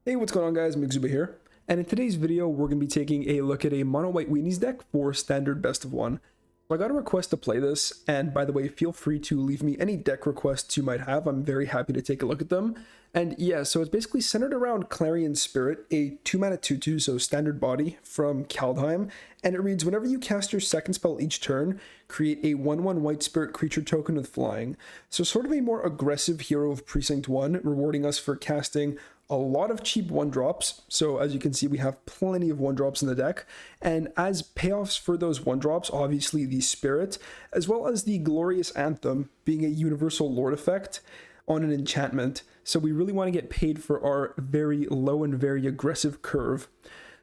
Hey, what's going on guys, Mixuba here, and in today's video we're going to be taking a look at a mono white weenies deck for standard best of one. So I got a request to play this, and by the way, feel free to leave me any deck requests you might have. I'm very happy to take a look at them. And yeah, so it's basically centered around Clarion Spirit, a 2-mana 2/2, so standard body from Kaldheim, and it reads, whenever you cast your second spell each turn, create a 1/1 white spirit creature token with flying. So sort of a more aggressive hero of Precinct 1, rewarding us for casting a lot of cheap 1-drops. So as you can see, we have plenty of 1-drops in the deck, and as payoffs for those 1-drops, obviously the Spirit, as well as the Glorious Anthem being a universal lord effect on an enchantment. So we really want to get paid for our very low and very aggressive curve.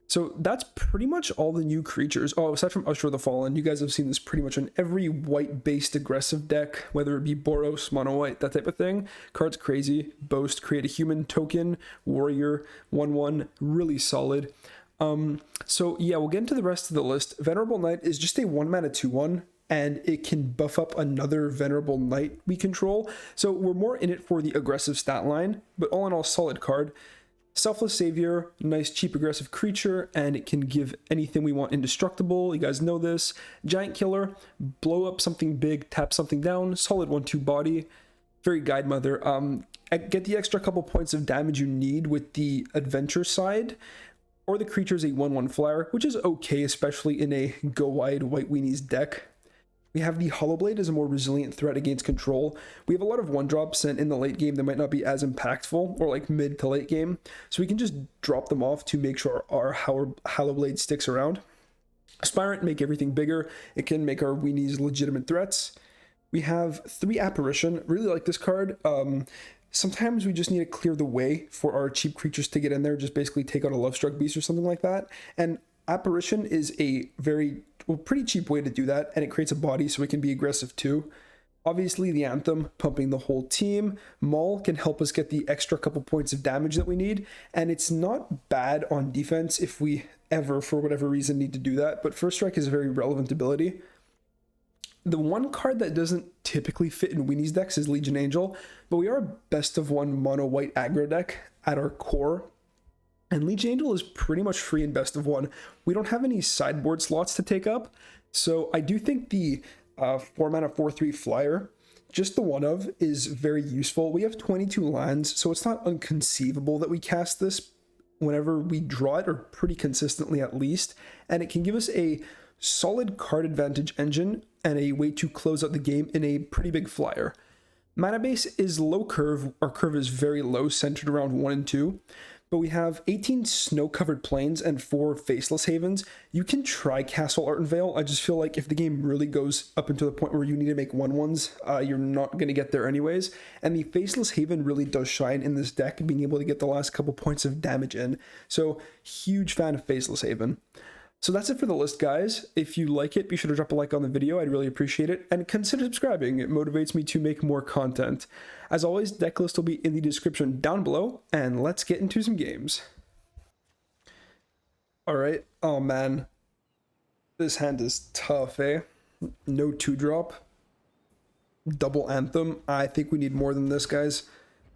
So that's pretty much all the new creatures. Oh, aside from Usher of the Fallen, you guys have seen this pretty much in every white-based aggressive deck, whether it be Boros, mono white, that type of thing. Card's crazy. Boast, create a human token, warrior, 1/1, really solid. So yeah, we'll get into the rest of the list. Venerable Knight is just a 1-mana 2/1, and it can buff up another Venerable Knight we control. So we're more in it for the aggressive stat line, but all in all, solid card. Selfless Savior, nice cheap aggressive creature, and it can give anything we want indestructible. You guys know this. Giant Killer, blow up something big, tap something down, solid 1/2 body, very Guide Mother. Get the extra couple points of damage you need with the adventure side, or the creature's a 1/1 flyer, which is okay, especially in a go wide white weenies deck. We have the Hollow Blade as a more resilient threat against control. We have a lot of 1-drops, and in the late game they might not be as impactful, or like mid to late game, so we can just drop them off to make sure our Hollow Blade sticks around. Aspirant, make everything bigger. It can make our weenies legitimate threats. We have 3 Apparition. Really like this card. Sometimes we just need to clear the way for our cheap creatures to get in there, just basically take out a Lovestruck Beast or something like that. And Apparition is a pretty cheap way to do that, and it creates a body so it can be aggressive too. Obviously the Anthem, pumping the whole team. Maul can help us get the extra couple points of damage that we need, and it's not bad on defense if we ever, for whatever reason, need to do that, but First Strike is a very relevant ability. The one card that doesn't typically fit in weenies decks is Legion Angel, but we are a best of one mono white aggro deck at our core, and Legion Angel is pretty much free in best of one. We don't have any sideboard slots to take up, so I do think the 4-mana 4/3 flyer, just the one of, is very useful. We have 22 lands, so it's not inconceivable that we cast this whenever we draw it, or pretty consistently at least, and it can give us a solid card advantage engine and a way to close out the game in a pretty big flyer. Mana base is low curve. Our curve is very low, centered around 1 and 2. But we have 18 snow-covered plains and 4 faceless havens. You can try Castle Ardenvale. I just feel like if the game really goes up into the point where you need to make 1/1s, you're not going to get there anyways. And the faceless haven really does shine in this deck, being able to get the last couple points of damage in. So huge fan of faceless haven. So that's it for the list, guys. If you like it, be sure to drop a like on the video. I'd really appreciate it. And consider subscribing. It motivates me to make more content. As always, deck list will be in the description down below. And let's get into some games. Alright. Oh, man. This hand is tough, eh? No 2-drop. Double Anthem. I think we need more than this, guys.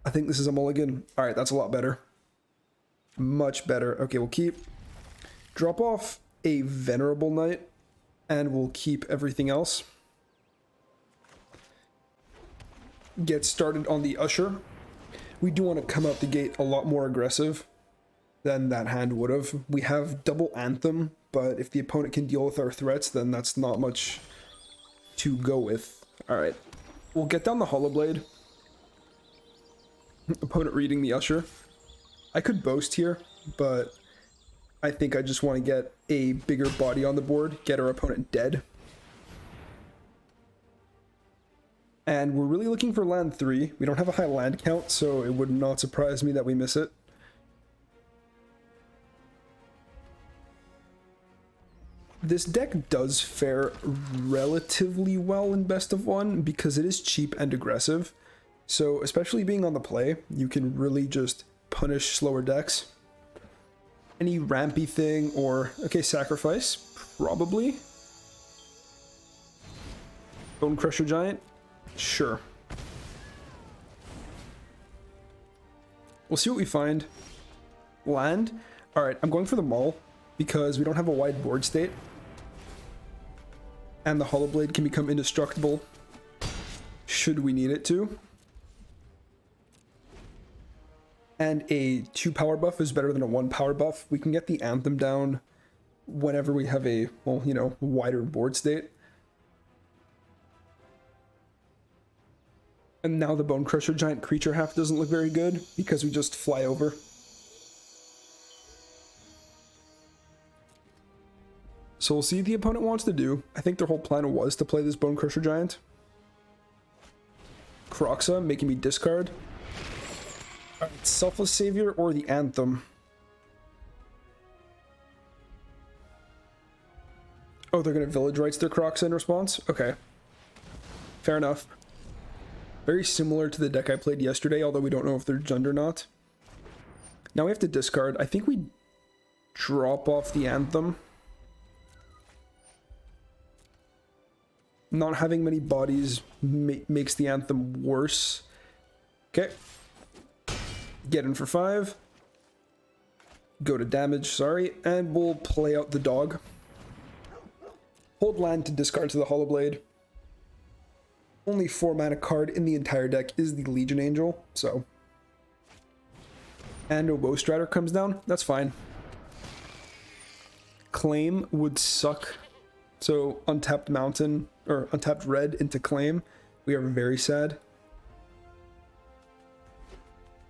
I think this is a mulligan. Alright, that's a lot better. Much better. Okay, we'll keep. Drop off a Venerable Knight, and we'll keep everything else. Get started on the Usher. We do want to come out the gate a lot more aggressive than that hand would have. We have double Anthem, but if the opponent can deal with our threats, then that's not much to go with. Alright, we'll get down the Hollow Blade. Opponent reading the Usher. I could boast here, but I think I just want to get a bigger body on the board, get our opponent dead. And we're really looking for land 3. We don't have a high land count, so it would not surprise me that we miss it. This deck does fare relatively well in best of one because it is cheap and aggressive. So especially being on the play, you can really just punish slower decks. Any rampy thing, or okay, sacrifice, probably. Bone Crusher Giant, sure. We'll see what we find. Land. All right, I'm going for the Maul because we don't have a wide board state. And the Hollow Blade can become indestructible should we need it to. And a 2 power buff is better than a 1 power buff. We can get the Anthem down whenever we have a, well, you know, wider board state. And now the Bone Crusher giant creature half doesn't look very good because we just fly over. So we'll see what the opponent wants to do. I think their whole plan was to play this Bone Crusher giant. Kroxa making me discard. Alright, Selfless Savior or the Anthem. Oh, they're going to Village Rites their Kroxa in response? Okay. Fair enough. Very similar to the deck I played yesterday, although we don't know if they're Jund or not. Now we have to discard. I think we drop off the Anthem. Not having many bodies makes the Anthem worse. Okay. Get in for 5. Go to damage, sorry. And we'll play out the dog. Hold land to discard to the Hollow Blade. Only 4 mana card in the entire deck is the Legion Angel, so. And a Woe Strider comes down. That's fine. Claim would suck. So untapped mountain, or untapped red into claim. We are very sad.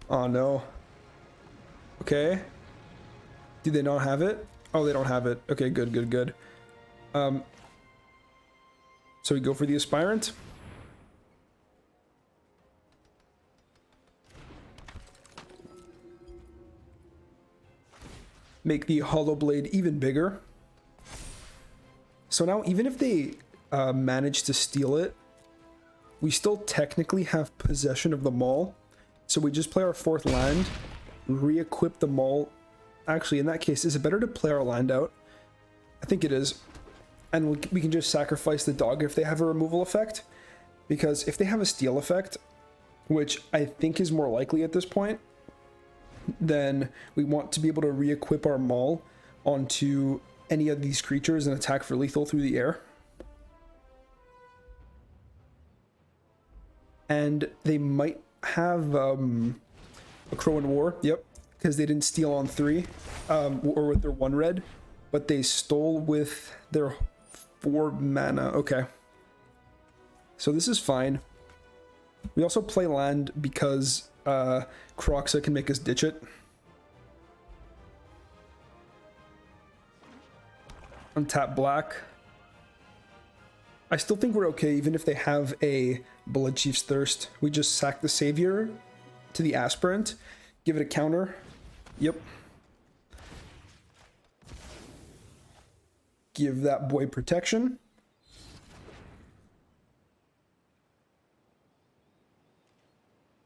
Oh no. Okay. Do they not have it? Oh, they don't have it. Okay, good, good, good. So we go for the Aspirant. Make the Hollow Blade even bigger. So now, even if they manage to steal it, we still technically have possession of the Maul. So we just play our 4th land, re-equip the Maul. Actually, in that case, is it better to play our land out? I think it is. And we can just sacrifice the dog if they have a removal effect. Because if they have a steal effect, which I think is more likely at this point, then we want to be able to re-equip our Maul onto any of these creatures and attack for lethal through the air. And they might have a Crow in War, yep, because they didn't steal on 3, or with their 1 red, but they stole with their 4 mana. Okay. So this is fine. We also play land because Kroxa can make us ditch it. Untap black. I still think we're okay even if they have a Blood Chief's Thirst. We just sack the Savior to the Aspirant, give it a counter. Yep. Give that boy protection.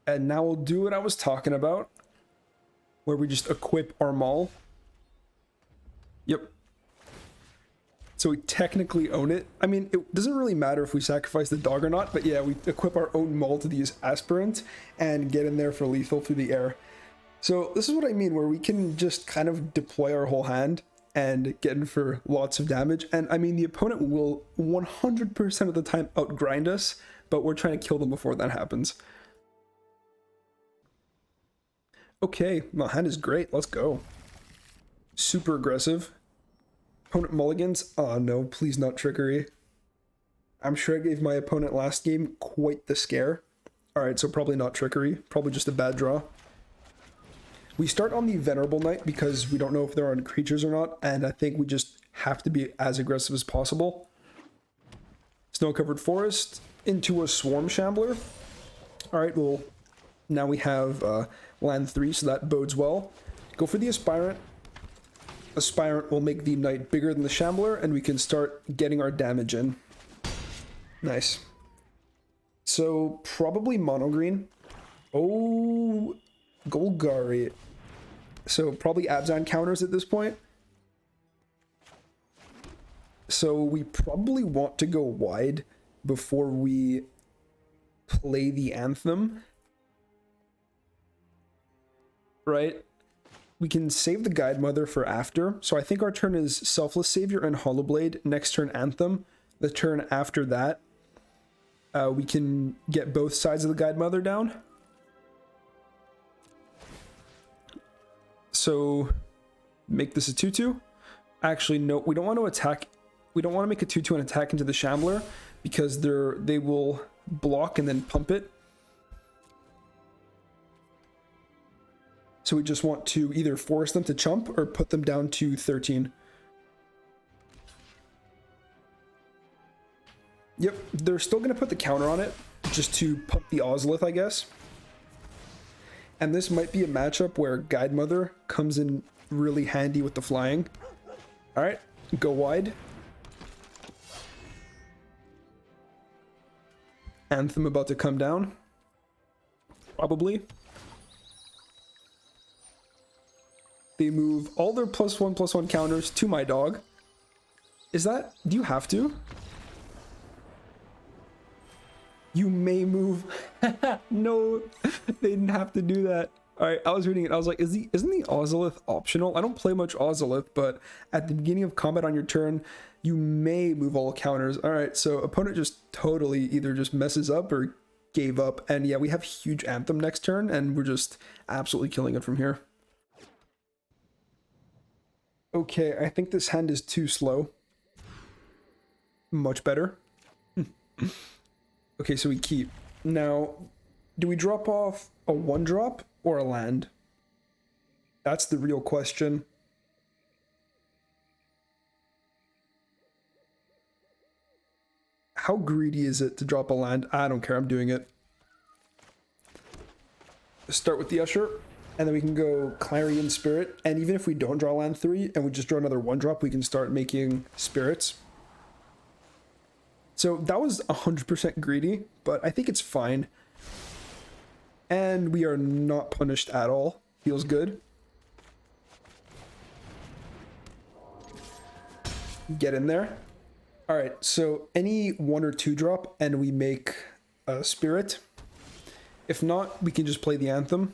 And now we'll do what I was talking about, where we just equip our Maul. Yep. So we technically own it. I mean, it doesn't really matter if we sacrifice the dog or not, but yeah, we equip our own Maul to these Aspirant and get in there for lethal through the air. So this is what I mean, where we can just kind of deploy our whole hand and get in for lots of damage. And I mean, the opponent will 100% of the time outgrind us, but we're trying to kill them before that happens. Okay, my hand is great. Let's go. Super aggressive. Opponent mulligans. Oh no, please not trickery. I'm sure I gave my opponent last game quite the scare. Alright, so probably not trickery. Probably just a bad draw. We start on the Venerable Knight because we don't know if there are creatures or not, and I think we just have to be as aggressive as possible. Snow-covered forest into a Swarm Shambler. Alright, well, now we have land 3, so that bodes well. Go for the Aspirant. Aspirant will make the Knight bigger than the Shambler, and we can start getting our damage in. Nice. So, probably mono green. Oh, Golgari. So, probably Abzan counters at this point. So, we probably want to go wide before we play the Anthem. Right? we can save the Guide Mother for after. So I think our turn is Selfless Savior and Hollow Blade. Next turn, Anthem. The turn after that, we can get both sides of the Guide Mother down. So make this a 2/2. Actually, no, we don't want to attack. We don't want to make a 2/2 and attack into the Shambler because they will block and then pump it. So we just want to either force them to chump or put them down to 13. Yep, they're still going to put the counter on it just to pump the Ozolith, I guess. And this might be a matchup where Guide Mother comes in really handy with the flying. All right, go wide. Anthem about to come down. Probably. They move all their +1/+1 counters to my dog. Is that... do you have to? You may move. No, they didn't have to do that. All right, I was reading it. I was like, isn't the Ozolith optional? I don't play much Ozolith, but at the beginning of combat on your turn, you may move all counters. All right, so opponent just totally either just messes up or gave up. And yeah, we have huge Anthem next turn, and we're just absolutely killing it from here. Okay, I think this hand is too slow. Much better. Okay, so we keep. Now, do we drop off a 1-drop or a land? That's the real question. How greedy is it to drop a land? I don't care, I'm doing it. Start with the Usher, and then we can go Clarion Spirit, and even if we don't draw land 3 and we just draw another 1-drop, we can start making spirits. So that was 100% greedy, but I think it's fine. And we are not punished at all. Feels good. Get in there. All right, so any 1 or 2 drop and we make a spirit. If not, we can just play the Anthem.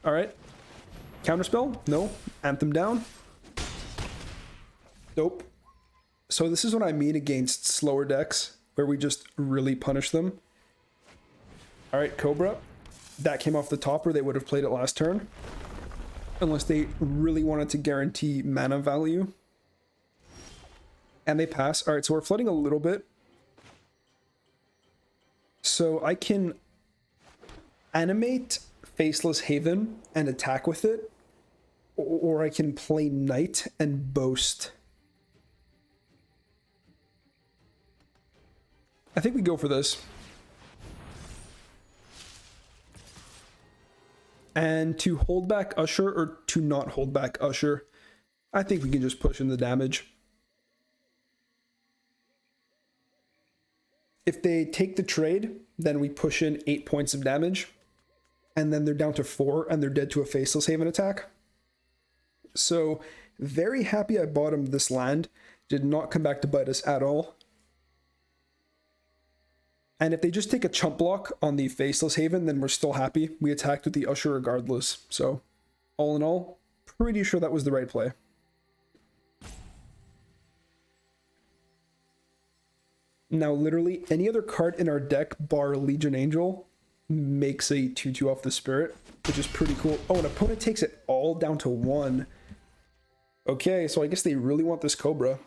All right. Counterspell? No. Anthem down. Nope. So this is what I mean against slower decks, where we just really punish them. All right, Cobra. That came off the top, or they would have played it last turn. Unless they really wanted to guarantee mana value. And they pass. All right, so we're flooding a little bit. So I can animate Faceless Haven and attack with it. Or I can play Knight and boast. I think we go for this. And to hold back Usher, or to not hold back Usher, I think we can just push in the damage. If they take the trade, then we push in 8 points of damage. And then they're down to 4, and they're dead to a Faceless Haven attack. So, very happy I bottomed this land. Did not come back to bite us at all. And if they just take a chump block on the Faceless Haven, then we're still happy. We attacked with the Usher regardless. So, all in all, pretty sure that was the right play. Now, literally, any other card in our deck, bar Legion Angel, makes a 2/2 off the Spirit, which is pretty cool. Oh, an opponent takes it all down to 1. Okay, so I guess they really want this Cobra.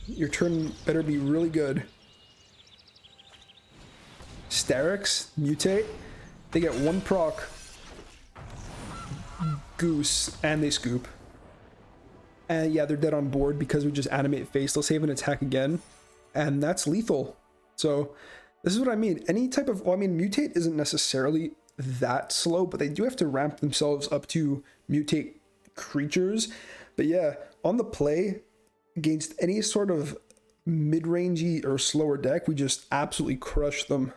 Your turn better be really good. Starix, mutate. They get 1 proc. Goose, and they scoop. And yeah, they're dead on board because we just animate Faceless Haven, attack again. And that's lethal. So this is what I mean. Any type of, well, I mean, mutate isn't necessarily that slow, but they do have to ramp themselves up to mutate creatures. But yeah, on the play, against any sort of mid-rangey or slower deck, we just absolutely crush them.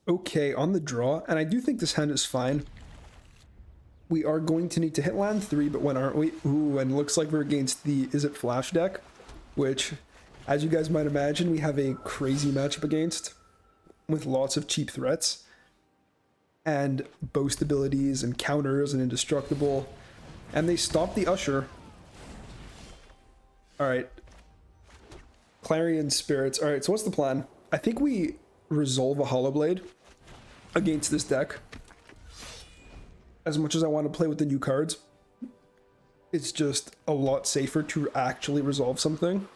Okay, on the draw, and I do think this hand is fine. We are going to need to hit land 3, but when aren't we? Ooh, and looks like we're against the Is It Flash deck, which, as you guys might imagine, we have a crazy matchup against, with lots of cheap threats. and boast abilities and counters and indestructible. And they stopped the Usher. Alright. Clarion Spirits. Alright, so what's the plan? I think we resolve a Hollow Blade against this deck. As much as I want to play with the new cards, it's just a lot safer to actually resolve something.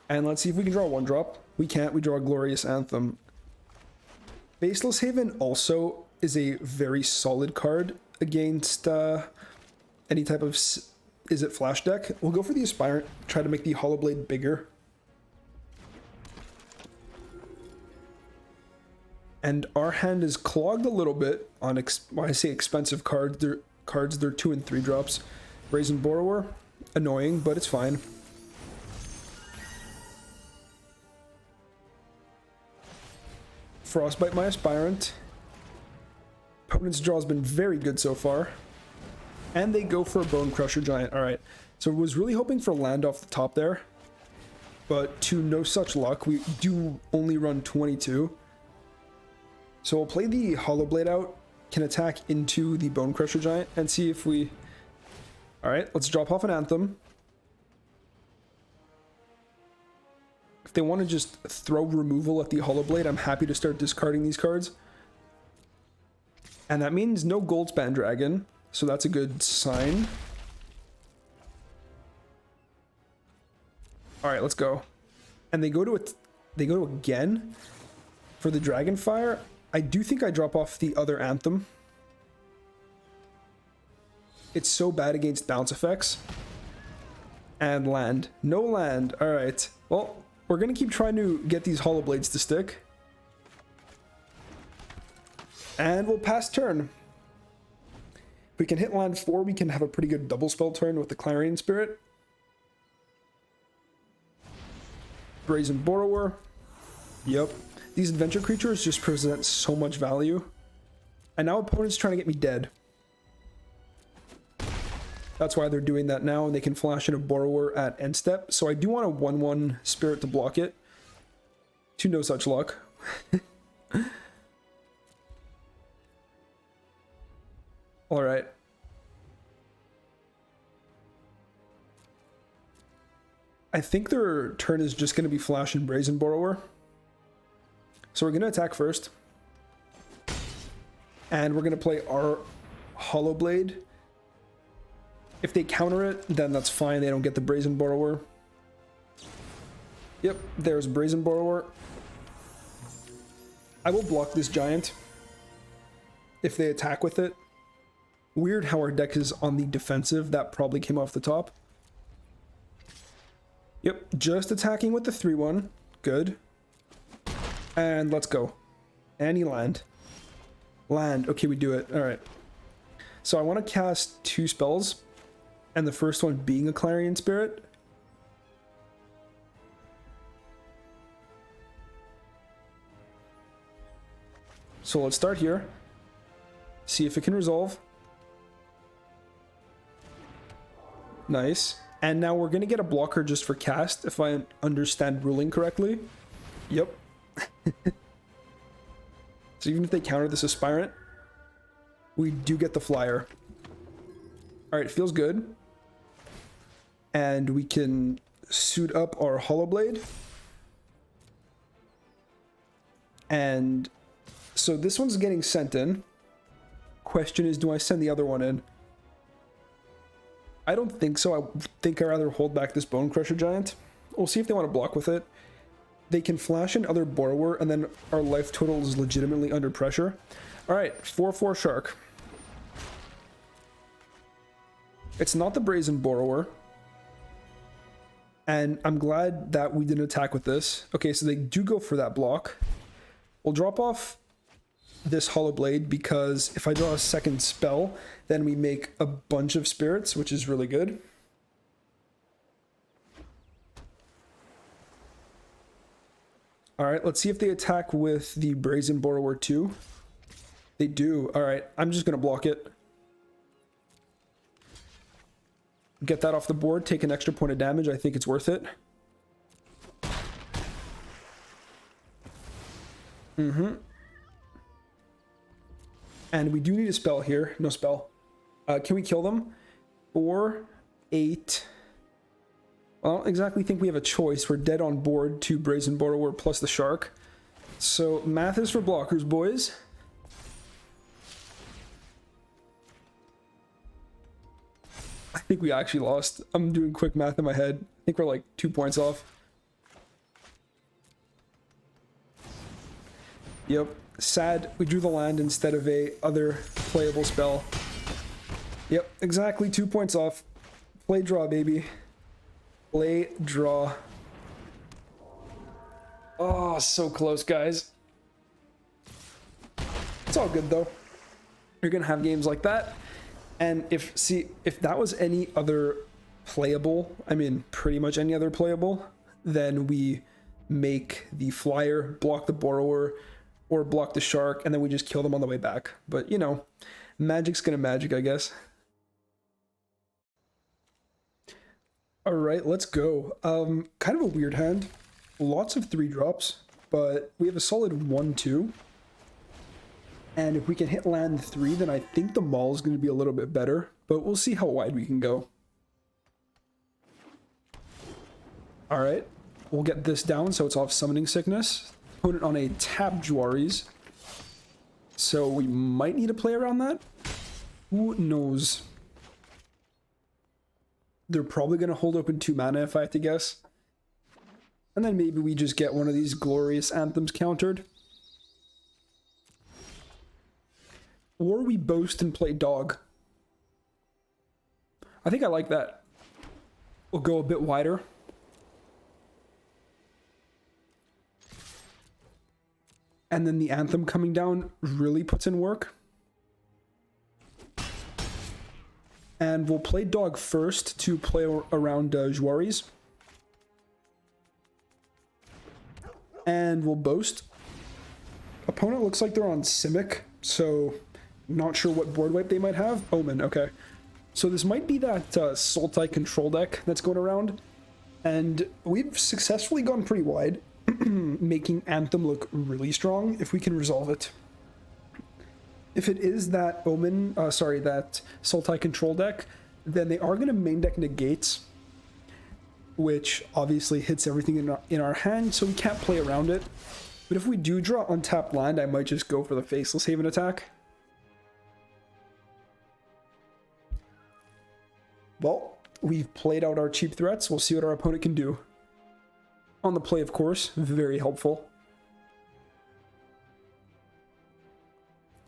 And let's see if we can draw a 1-drop. We can't. We draw a Glorious Anthem. Faceless Haven also is a very solid card against any type of... Is it Flash deck? We'll go for the Aspirant. Try to make the Hollow Blade bigger. And our hand is clogged a little bit on, when I say expensive cards, they're 2 and 3 drops. Brazen Borrower, annoying, but it's fine. Frostbite my Aspirant. Opponent's draw has been very good so far. And they go for a Bone Crusher Giant. Alright, so I was really hoping for land off the top there. But to no such luck, we do only run 22. So we'll play the Hollow Blade out, can attack into the Bone Crusher Giant, and see if we... Alright, let's drop off an Anthem. If they want to just throw removal at the Hollow Blade, I'm happy to start discarding these cards. And that means no Goldspan Dragon, so that's a good sign. Alright, let's go. And they go to it. They go to again for the Dragonfire. I do think I drop off the other Anthem. It's so bad against bounce effects. And land. No land. Alright. Well, we're going to keep trying to get these Hollow Blades to stick. And we'll pass turn. If we can hit land 4, we can have a pretty good double spell turn with the Clarion Spirit. Brazen Borrower. Yep. These adventure creatures just present so much value. And now opponent's trying to get me dead. That's why they're doing that now, and they can flash in a Borrower at end step. So I do want a 1/1 Spirit to block it. To no such luck. Alright. I think their turn is just going to be Flash and Brazen Borrower. So we're going to attack first. And we're going to play our Hollow Blade. If they counter it, then that's fine. They don't get the Brazen Borrower. Yep, there's Brazen Borrower. I will block this Giant if they attack with it. Weird how our deck is on the defensive. That probably came off the top. Yep, just attacking with the 3/1. Good. And let's go. Any land. Land. Okay, we do it. Alright. So I want to cast 2 spells. And the first one being a Clarion Spirit. So let's start here. See if it can resolve. Nice. And now we're going to get a blocker just for cast, if I understand ruling correctly. Yep. So even if they counter this Aspirant, we do get the flyer. Alright, feels good. And we can suit up our Hollow Blade. And so this one's getting sent in. Question is, do I send the other one in? I don't think so. I think I'd rather hold back this Bone Crusher Giant. We'll see if they want to block with it. They can flash in other Borrower, and then our life total is legitimately under pressure. Alright, 4/4 Shark. It's not the Brazen Borrower. And I'm glad that we didn't attack with this. Okay, so they do go for that block. We'll drop off this Hollow Blade because if I draw a second spell, then we make a bunch of spirits, which is really good. Alright, let's see if they attack with the Brazen Borrower too. They do. Alright, I'm just going to block it. Get that off the board, take an extra point of damage. I think it's worth it. And we do need a spell here. No spell. Can we kill them? 4, 8. Well, I don't exactly think we have a choice. We're dead on board. 2 Brazen Borrower plus the Shark. So math is for blockers, boys. I think we actually lost. I'm doing quick math in my head. I think we're like 2 points off. Yep. Sad we drew the land instead of a other playable spell. Yep, exactly 2 points off. Play draw, baby. Play draw. Oh, so close, guys. It's all good though. You're gonna have games like that. And if that was any other playable, I mean pretty much any other playable, then we make the flyer, block the borrower, or block the shark, and then we just kill them on the way back. But you know, magic's gonna magic, I guess. Alright, let's go. Kind of a weird hand. Lots of 3-drops, but we have a solid 1-2. And if we can hit land 3, then I think the maul is going to be a little bit better, but we'll see how wide we can go. Alright, we'll get this down so it's off Summoning Sickness. Put it on a tap Juaris. So we might need to play around that. Who knows? They're probably going to hold open 2 mana if I have to guess. And then maybe we just get one of these glorious anthems countered. Or we boast and play dog. I think I like that. We'll go a bit wider. And then the anthem coming down really puts in work. And we'll play dog first to play around Juaris. And we'll boast. Opponent looks like they're on Simic, so not sure what board wipe they might have. Omen, okay. So this might be that Sultai control deck that's going around. And we've successfully gone pretty wide, making Anthem look really strong if we can resolve it. If it is that Omen, that Sultai control deck, then they are going to main deck Negates, which obviously hits everything in our hand, so we can't play around it. But if we do draw untapped land, I might just go for the Faceless Haven attack. Well, we've played out our cheap threats. We'll see what our opponent can do. On the play, of course, very helpful.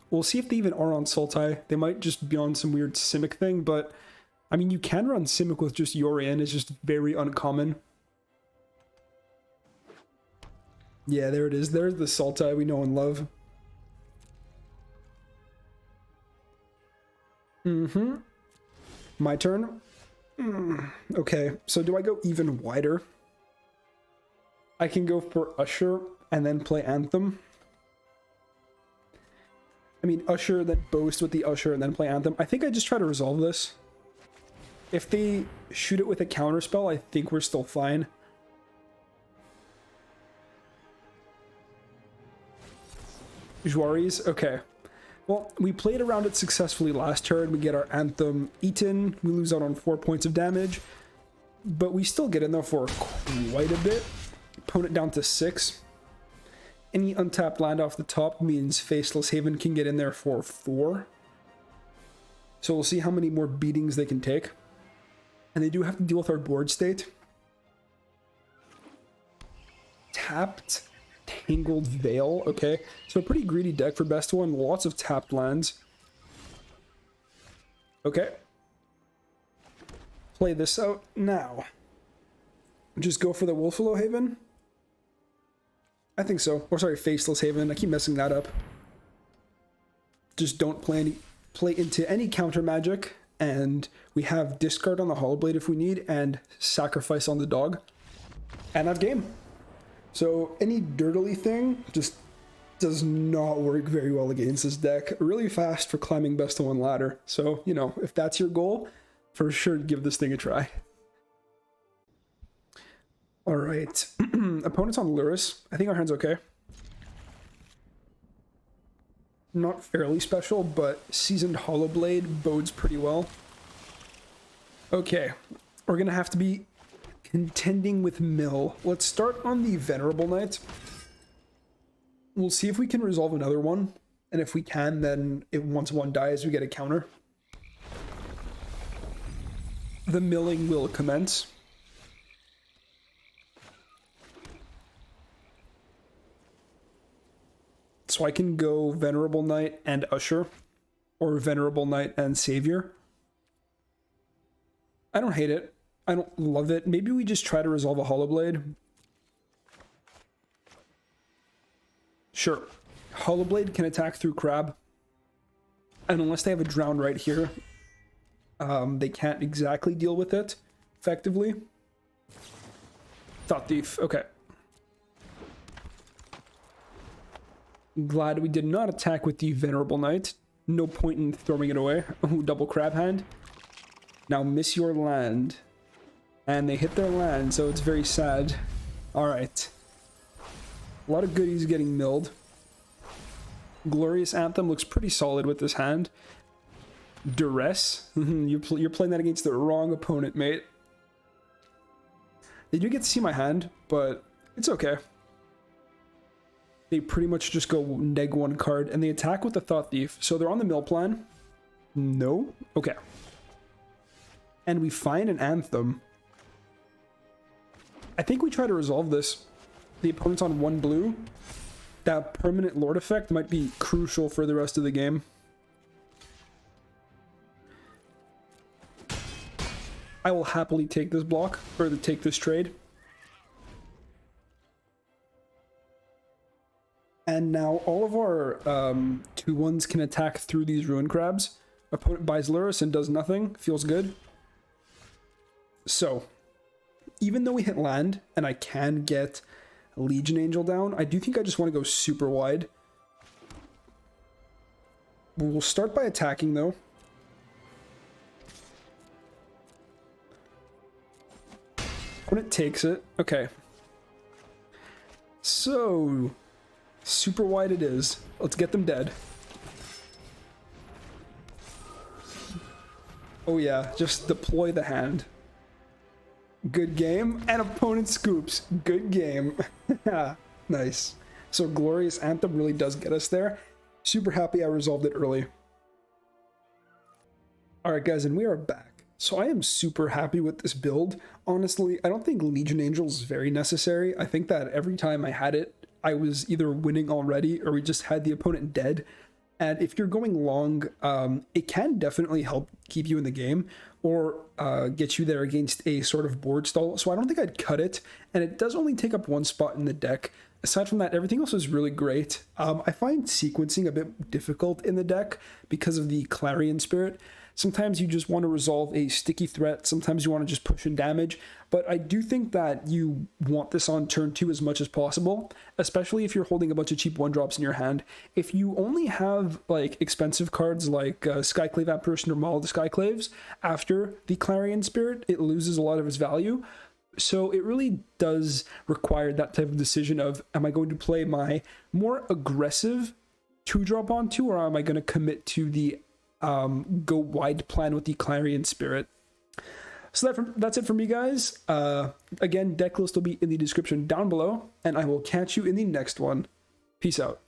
We'll see if they even are on Sultai. They might just be on some weird Simic thing, but I mean, you can run Simic with just Yorion. It's just very uncommon. Yeah, there it is. There's the Sultai we know and love. My turn. Okay, so do I go even wider? I can go for Usher and then play Anthem. I mean, Usher, then boast with the Usher, and then play Anthem. I think I just try to resolve this. If they shoot it with a counterspell, I think we're still fine. Juaris, okay. Well, we played around it successfully last turn. We get our Anthem eaten. We lose out on 4 points of damage. But we still get in there for quite a bit. Opponent down to 6. Any untapped land off the top means Faceless Haven can get in there for 4. So we'll see how many more beatings they can take. And they do have to deal with our board state. Tapped Tangled Veil, okay. So a pretty greedy deck for best one. Lots of tapped lands. Okay. Play this out now. Just go for the Wolfalo Haven? I think so. Or sorry, Faceless Haven. I keep messing that up. Just don't play into any counter magic. And we have discard on the Hollow Blade if we need, and sacrifice on the dog. And have game. So any dirtily thing just does not work very well against this deck. Really fast for climbing best of one ladder. So, you know, if that's your goal, for sure give this thing a try. Alright. Opponent's on Luris. I think our hand's okay. Not fairly special, but Seasoned Hollowblade bodes pretty well. Okay, we're gonna have to be contending with Mill. Let's start on the Venerable Knight. We'll see if we can resolve another one, and if we can, then once one dies, we get a counter. The milling will commence. So I can go Venerable Knight and Usher, or Venerable Knight and Savior. I don't hate it. I don't love it. Maybe we just try to resolve a Hollowblade. Sure. Hollowblade can attack through Crab. And unless they have a Drown right here, they can't exactly deal with it effectively. Thought Thief. Okay. Glad we did not attack with the Venerable Knight. No point in throwing it away. Oh, double Crab Hand. Now miss your land. And they hit their land, so it's very sad. Alright. A lot of goodies getting milled. Glorious Anthem looks pretty solid with this hand. Duress. You're playing that against the wrong opponent, mate. They do get to see my hand, but it's okay. They pretty much just go neg one card, and they attack with the Thought Thief. So they're on the mill plan. No? Okay. And we find an Anthem. I think we try to resolve this. The opponent's on 1 blue. That permanent Lord effect might be crucial for the rest of the game. I will happily take this block, or take this trade. And now all of our 2/1s can attack through these Ruin Crabs. Opponent buys Luris and does nothing. Feels good. So, even though we hit land, and I can get Legion Angel down, I do think I just want to go super wide. We'll start by attacking, though. Opponent takes it. Okay. So, super wide it is. Let's get them dead. Oh yeah, just deploy the hand. Good game. And opponent scoops. Good game. Nice. So Glorious Anthem really does get us there. Super happy I resolved it early. Alright guys, and we are back. So I am super happy with this build. Honestly, I don't think Legion Angel is very necessary. I think that every time I had it, I was either winning already or we just had the opponent dead. And if you're going long, it can definitely help keep you in the game or get you there against a sort of board stall. So I don't think I'd cut it. And it does only take up 1 spot in the deck. Aside from that, everything else is really great. I find sequencing a bit difficult in the deck because of the Clarion Spirit. Sometimes you just want to resolve a sticky threat. Sometimes you want to just push in damage. But I do think that you want this on turn 2 as much as possible, especially if you're holding a bunch of cheap 1-drops in your hand. If you only have like expensive cards like Skyclave Apparition or Maul of the Skyclaves, after the Clarion Spirit, it loses a lot of its value. So it really does require that type of decision of, am I going to play my more aggressive 2-drop on 2, or am I going to commit to the go wide plan with the Clarion Spirit? So that's it for me, guys. Again, deck list will be in the description down below, and I will catch you in the next one. Peace out.